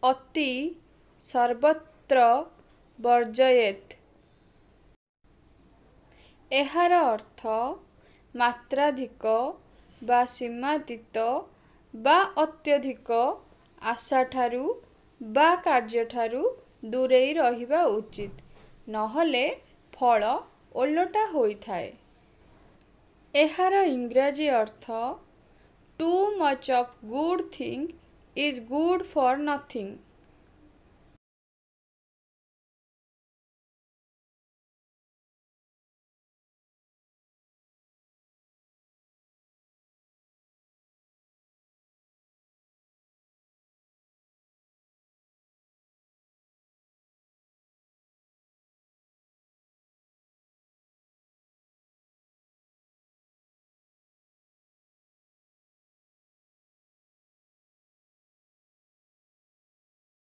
अति सर्वत्र वर्जयेत। एहार अर्थ मात्राधिक बा सीमातीत बा अत्यधिक आशा ठारू बा कार्य ठारू दूरेई रहिबा उचित, नहले फल ओलटा होइथाए। एहार इंग्राजी अर्थ too much of good thing is good for nothing.